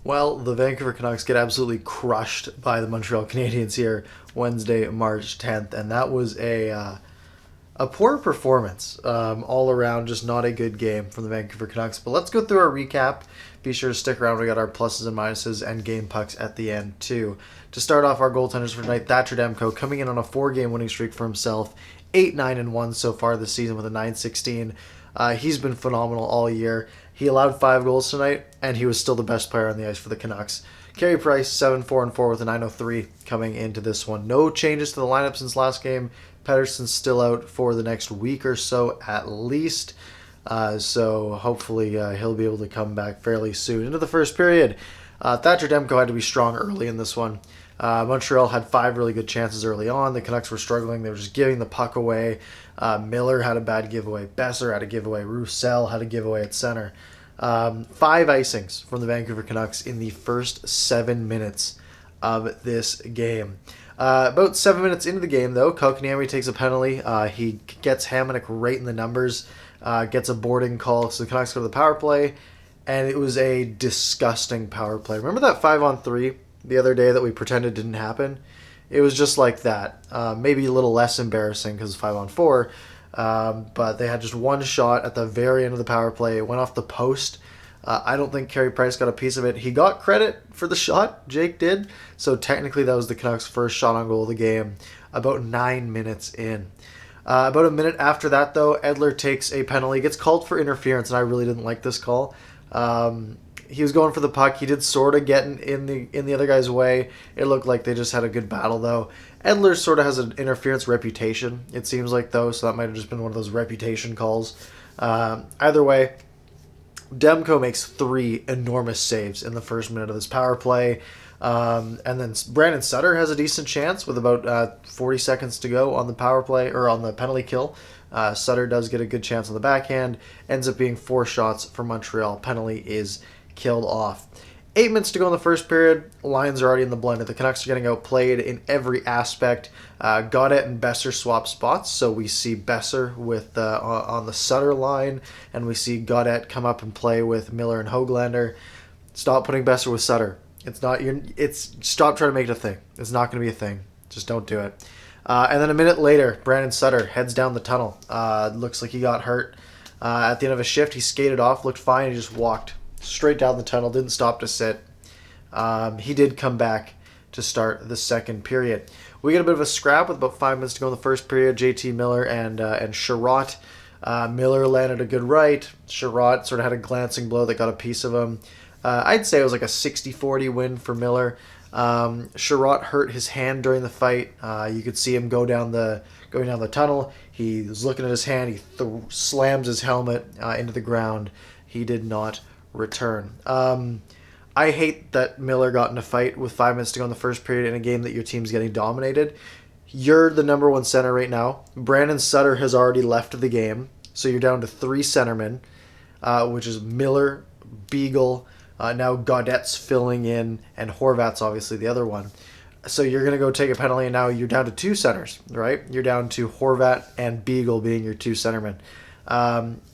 Well, the Vancouver Canucks get absolutely crushed by the Montreal Canadiens here Wednesday, March 10th, and that was a poor performance all around. Just not a good game from the Vancouver Canucks. But let's go through our recap. Be sure to stick around. We got our pluses and minuses and game pucks at the end too. To start off, our goaltenders for tonight: Thatcher Demko coming in on a 4-game winning streak for himself, 8-9-1 so far this season with a 9-16. He's been phenomenal all year. He allowed 5 goals tonight, and he was still the best player on the ice for the Canucks. Carey Price, 7-4-4 with a 903 coming into this one. No changes to the lineup since last game. Pettersson's still out for the next week or so at least. So hopefully he'll be able to come back fairly soon. Into the first period, Thatcher Demko had to be strong early in this one. Montreal had 5 really good chances early on. The Canucks were struggling. They were just giving the puck away. Miller had a bad giveaway. Besser had a giveaway. Roussel had a giveaway at center. 5 icings from the Vancouver Canucks in the first 7 minutes of this game. About 7 minutes into the game, though, Kotkaniemi takes a penalty. He gets Hamonic right in the numbers, gets a boarding call, so the Canucks go to the power play, and it was a disgusting power play. Remember that 5-on-3 the other day that we pretended didn't happen? It was just like that. Maybe a little less embarrassing because it's 5-on-4, but they had just one shot at the very end of the power play. It went off the post. I don't think Carey Price got a piece of it. He got credit for the shot, Jake did. So technically that was the Canucks' first shot on goal of the game, about 9 minutes in. About a minute after that, though, Edler takes a penalty, gets called for interference, and I really didn't like this call. He was going for the puck. He did sort of get in the other guy's way. It looked like they just had a good battle, though. Edler sort of has an interference reputation, it seems like, though, so that might have just been one of those reputation calls. Either way, Demko makes 3 enormous saves in the first minute of this power play. And then Brandon Sutter has a decent chance with about 40 seconds to go on the power play, or on the penalty kill. Sutter does get a good chance on the backhand. Ends up being 4 shots for Montreal. Penalty is killed off. 8 minutes to go in the first period. Lions are already in the blender. The Canucks are getting outplayed in every aspect. Gaudette and Besser swap spots, so we see Besser with on the Sutter line, and we see Gaudette come up and play with Miller and Höglander. Stop putting Besser with Sutter. Stop trying to make it a thing. It's not going to be a thing. Just don't do it. And then a minute later, Brandon Sutter heads down the tunnel. Looks like he got hurt. At the end of a shift, he skated off, looked fine, he just walked straight down the tunnel, didn't stop to sit. He did come back to start the second period. We get a bit of a scrap with about 5 minutes to go in the first period. JT Miller and Sherratt. Miller landed a good right. Sherratt sort of had a glancing blow that got a piece of him. I'd say it was like a 60-40 win for Miller. Sherratt hurt his hand during the fight. You could see him going down the tunnel. He was looking at his hand. He slams his helmet into the ground. He did not return. I hate that Miller got in a fight with 5 minutes to go in the first period in a game that your team's getting dominated. You're the number 1 center right now. Brandon Sutter has already left the game, so you're down to 3 centermen, which is Miller, Beagle, now Gaudette's filling in, and Horvat's obviously the other one. So you're going to go take a penalty, and now you're down to 2 centers, right? You're down to Horvat and Beagle being your 2 centermen.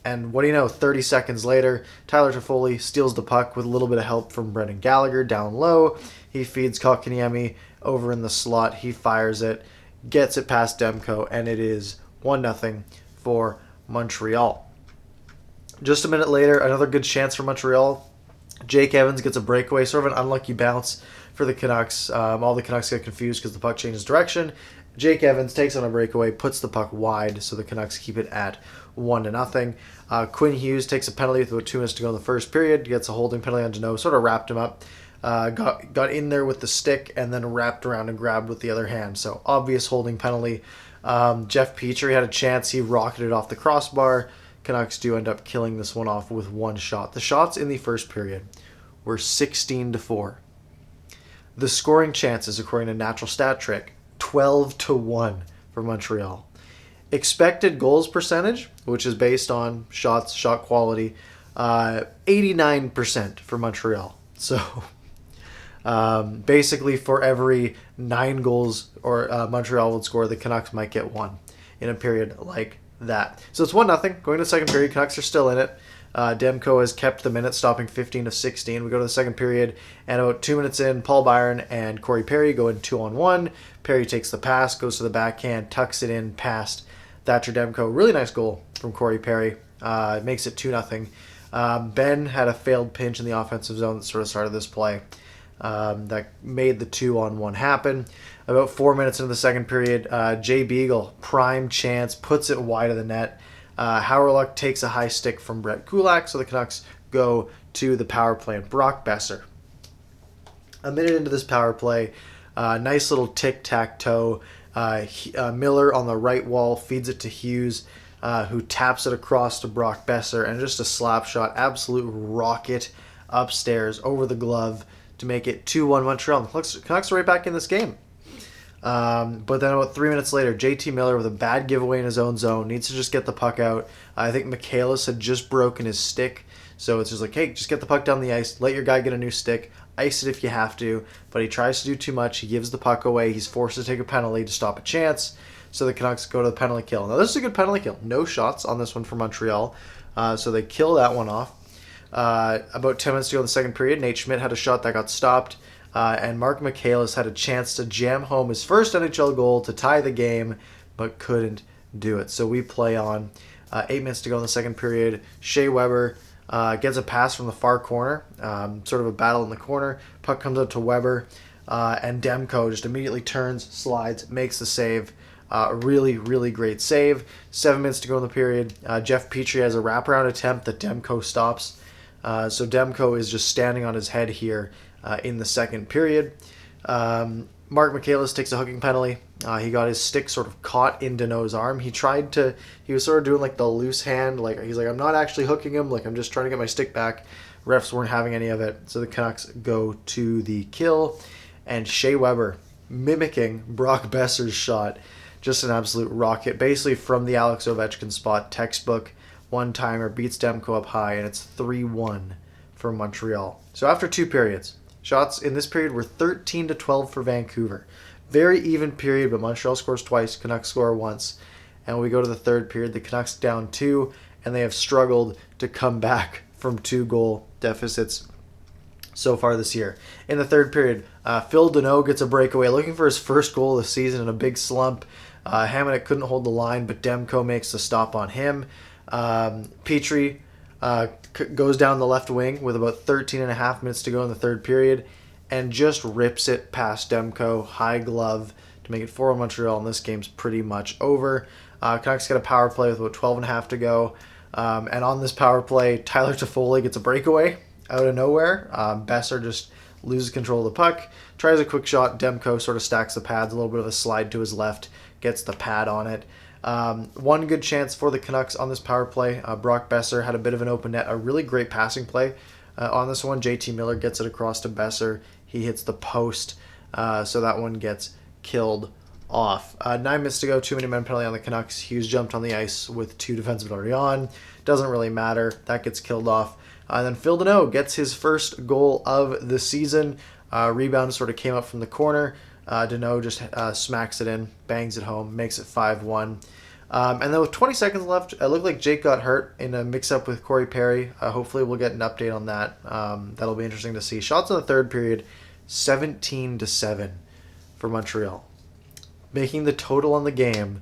And what do you know, 30 seconds later, Tyler Toffoli steals the puck with a little bit of help from Brendan Gallagher down low. He feeds Kotkaniemi over in the slot. He fires it, gets it past Demko, and it is 1-0 for Montreal. Just a minute later, another good chance for Montreal. Jake Evans gets a breakaway, sort of an unlucky bounce for the Canucks. All the Canucks get confused because the puck changes direction. Jake Evans takes on a breakaway, puts the puck wide, so the Canucks keep it at 1-0. Quinn Hughes takes a penalty with about 2 minutes to go in the first period, gets a holding penalty on Deneau, sort of wrapped him up, got in there with the stick, and then wrapped around and grabbed with the other hand. So obvious holding penalty. Jeff Petrie had a chance. He rocketed off the crossbar. Canucks do end up killing this one off with 1 shot. The shots in the first period were 16-4. The scoring chances, according to Natural Stat Trick, 12-1 for Montreal. Expected goals percentage, which is based on shots, shot quality, 89% for Montreal. So basically for every 9 goals or Montreal would score, the Canucks might get 1 in a period like that. So it's 1-0 going to the second period. Canucks are still in it. Demko has kept the minutes, stopping 15 of 16. We go to the second period, and about 2 minutes in, Paul Byron and Corey Perry go in 2-on-1. Perry takes the pass, goes to the backhand, tucks it in past Thatcher Demko. Really nice goal from Corey Perry. It makes it 2-0. Ben had a failed pinch in the offensive zone that sort of started this play. That made the 2-on-1 happen. About 4 minutes into the second period, Jay Beagle, prime chance, puts it wide of the net. Howerluck takes a high stick from Brett Kulak, so the Canucks go to the power play. And Brock Besser, a minute into this power play, nice little tic-tac-toe. Miller on the right wall feeds it to Hughes, who taps it across to Brock Besser, and just a slap shot, absolute rocket upstairs over the glove to make it 2-1 Montreal. The Canucks are right back in this game. But then about 3 minutes later, JT Miller with a bad giveaway in his own zone needs to just get the puck out. I think Michaelis had just broken his stick, so it's just like, hey, just get the puck down the ice, let your guy get a new stick, ice it if you have to, but he tries to do too much, he gives the puck away, he's forced to take a penalty to stop a chance, so the Canucks go to the penalty kill. Now this is a good penalty kill, no shots on this one for Montreal, so they kill that one off. About 10 minutes to go in the second period, Nate Schmidt had a shot that got stopped, and Mark Michaelis had a chance to jam home his first NHL goal to tie the game, but couldn't do it. So we play on. 8 minutes to go in the second period. Shea Weber gets a pass from the far corner, sort of a battle in the corner. Puck comes up to Weber, and Demko just immediately turns, slides, makes the save. Really, really great save. 7 minutes to go in the period. Jeff Petrie has a wraparound attempt that Demko stops. So Demko is just standing on his head here in the second period. Mark Michaelis takes a hooking penalty. He got his stick sort of caught in Deneau's arm. He was sort of doing like the loose hand, like he's like, I'm not actually hooking him, like I'm just trying to get my stick back. Refs weren't having any of it, so the Canucks go to the kill, and Shea Weber, mimicking Brock Besser's shot, just an absolute rocket, basically from the Alex Ovechkin spot, textbook one-timer, beats Demko up high, and it's 3-1 for Montreal. So after 2 periods, shots in this period were 13-12 for Vancouver. Very even period, but Montreal scores twice, Canucks score once. And when we go to the third period, the Canucks down 2, and they have struggled to come back from 2-goal deficits so far this year. In the third period, Phil Deneau gets a breakaway, looking for his first goal of the season in a big slump. Hamannik couldn't hold the line, but Demko makes the stop on him. Petrie goes down the left wing with about 13 and a half minutes to go in the third period and just rips it past Demko, high glove, to make it 4-1 Montreal, and this game's pretty much over. Canucks get a power play with about 12 and a half to go, and on this power play, Tyler Toffoli gets a breakaway out of nowhere. Besser just loses control of the puck, tries a quick shot, Demko sort of stacks the pads, a little bit of a slide to his left, gets the pad on it. One good chance for the Canucks on this power play. Brock Besser had a bit of an open net, a really great passing play on this one. JT Miller gets it across to Besser. He hits the post, so that one gets killed off. 9 minutes to go, 2-minute penalty on the Canucks. Hughes jumped on the ice with 2 defensemen already on. Doesn't really matter. That gets killed off. And then Phil Deneau gets his first goal of the season. Rebound sort of came up from the corner. Deneau just smacks it in, bangs it home, makes it 5-1. And then with 20 seconds left, it looked like Jake got hurt in a mix-up with Corey Perry. Hopefully we'll get an update on that. That'll be interesting to see. Shots in the third period, 17-7 for Montreal, making the total on the game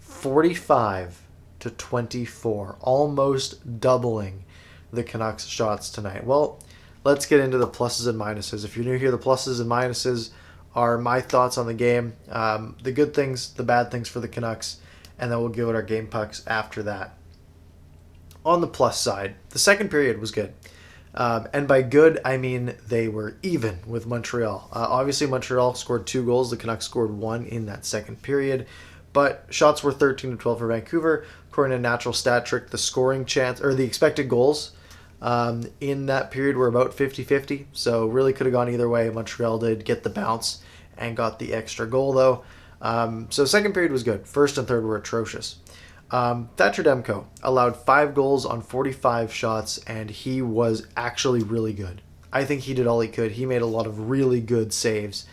45-24, almost doubling the Canucks shots tonight. Well, let's get into the pluses and minuses. If you're new here, the pluses and minuses are my thoughts on the game, the good things, the bad things for the Canucks, and then we'll give it our game pucks after that. On the plus side, the second period was good. And by good, I mean they were even with Montreal. Obviously, Montreal scored 2 goals. The Canucks scored 1 in that second period. But shots were 13-12 for Vancouver. According to Natural Stat Trick, the scoring chance, or the expected goals in that period were about 50-50. So really could have gone either way. Montreal did get the bounce and got the extra goal, though. So second period was good. First and third were atrocious. Thatcher Demko allowed 5 goals on 45 shots, and he was actually really good. I think he did all he could. He made a lot of really good saves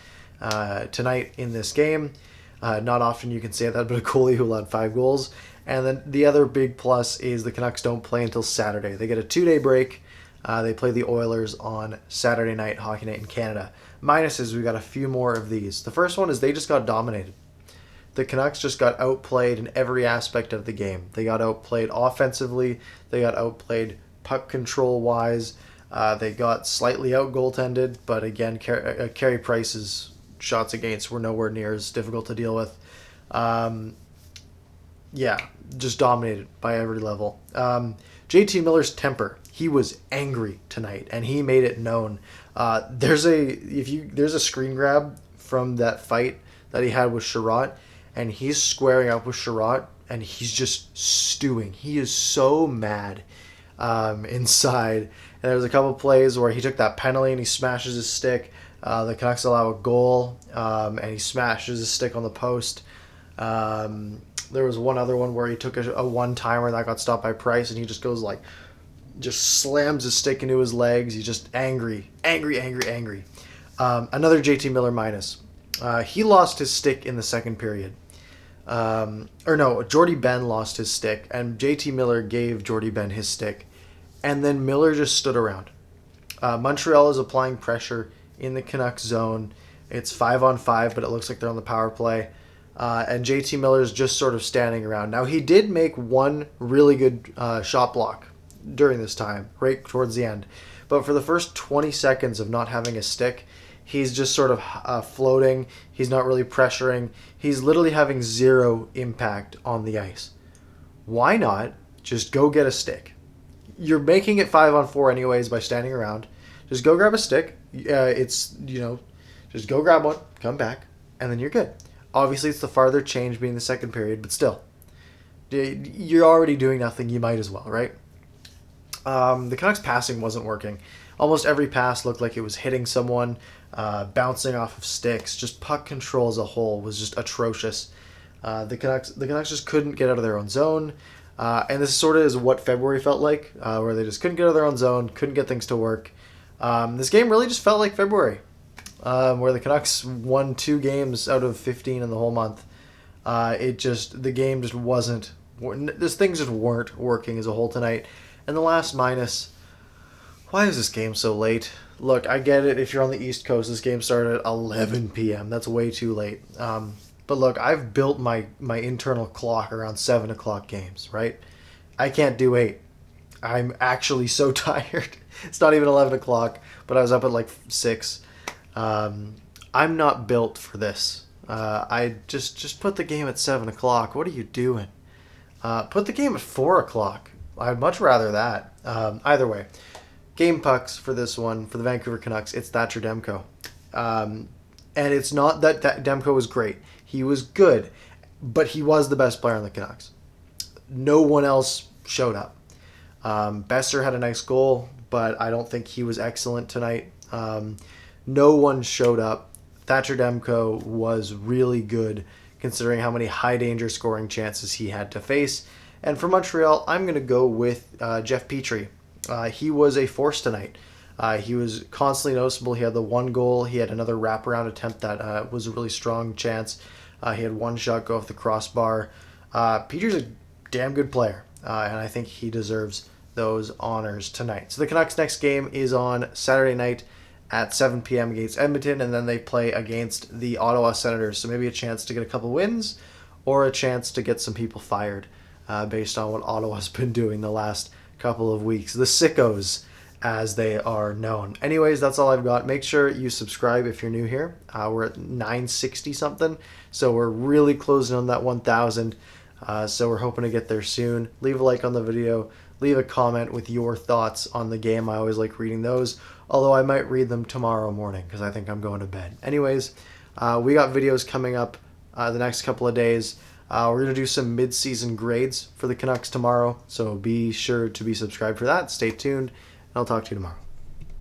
tonight in this game. Not often you can say that about a goalie who allowed 5 goals. And then the other big plus is the Canucks don't play until Saturday. They get a 2-day break. They play the Oilers on Saturday night, Hockey Night in Canada. Minuses, we got a few more of these. The first one is they just got dominated. The Canucks just got outplayed in every aspect of the game. They got outplayed offensively. They got outplayed puck control-wise. They got slightly out-goaltended, but again, Carey Price's shots against were nowhere near as difficult to deal with. Yeah, just dominated by every level. JT Miller's temper. He was angry tonight, and he made it known. There's a screen grab from that fight that he had with Sherratt, and he's squaring up with Sherratt, and he's just stewing. He is so mad inside. And there was a couple plays where he took that penalty and he smashes his stick. The Canucks allow a goal, and he smashes his stick on the post. There was one other one where he took a one-timer that got stopped by Price, and he just goes just slams his stick into his legs. He's just angry. Another JT Miller minus. He lost his stick in the second period. Jordy Ben lost his stick, and JT Miller gave Jordy Ben his stick, and then Miller just stood around. Montreal is applying pressure in the Canucks zone. It's 5-on-5, but it looks like they're on the power play. And JT Miller is just sort of standing around. Now, he did make one really good shot block during this time, right towards the end. But for the first 20 seconds of not having a stick, he's just sort of floating. He's not really pressuring. He's literally having zero impact on the ice. Why not just go get a stick? You're making it 5-on-4 anyways by standing around. Just go grab a stick. Just go grab one, come back, and then you're good. Obviously, it's the farther change being the second period, but still. You're already doing nothing. You might as well, right? The Canucks passing wasn't working. Almost every pass looked like it was hitting someone, bouncing off of sticks. Just puck control as a whole was just atrocious. The Canucks just couldn't get out of their own zone. And this sort of is what February felt like, where they just couldn't get out of their own zone, couldn't get things to work. This game really just felt like February, where the Canucks won 2 games out of 15 in the whole month. The game just wasn't, things just weren't working as a whole tonight. And the last minus, why is this game so late? Look, I get it. If you're on the East Coast, this game started at 11 p.m. That's way too late. But look, I've built my internal clock around 7 o'clock games, right? I can't do 8. I'm actually so tired. It's not even 11 o'clock, but I was up at 6. I'm not built for this. I just put the game at 7 o'clock. What are you doing? Put the game at 4 o'clock. I'd much rather that. Either way, game pucks for this one, for the Vancouver Canucks, it's Thatcher Demko. And it's not that Demko was great. He was good, but he was the best player on the Canucks. No one else showed up. Besser had a nice goal, but I don't think he was excellent tonight. No one showed up. Thatcher Demko was really good, considering how many high-danger scoring chances he had to face. And for Montreal, I'm going to go with Jeff Petrie. He was a force tonight. He was constantly noticeable. He had the one goal. He had another wraparound attempt that was a really strong chance. He had one shot go off the crossbar. Petrie's a damn good player, and I think he deserves those honors tonight. So the Canucks' next game is on Saturday night at 7 p.m. against Edmonton, and then they play against the Ottawa Senators. So maybe a chance to get a couple wins or a chance to get some people fired based on what Ottawa's been doing the last couple of weeks. The sickos, as they are known. Anyways, that's all I've got. Make sure you subscribe if you're new here. We're at 960 something, so we're really closing on that 1,000. So we're hoping to get there soon. Leave a like on the video. Leave a comment with your thoughts on the game. I always like reading those, although I might read them tomorrow morning because I think I'm going to bed. Anyways, we got videos coming up the next couple of days. We're going to do some mid-season grades for the Canucks tomorrow, so be sure to be subscribed for that. Stay tuned, and I'll talk to you tomorrow.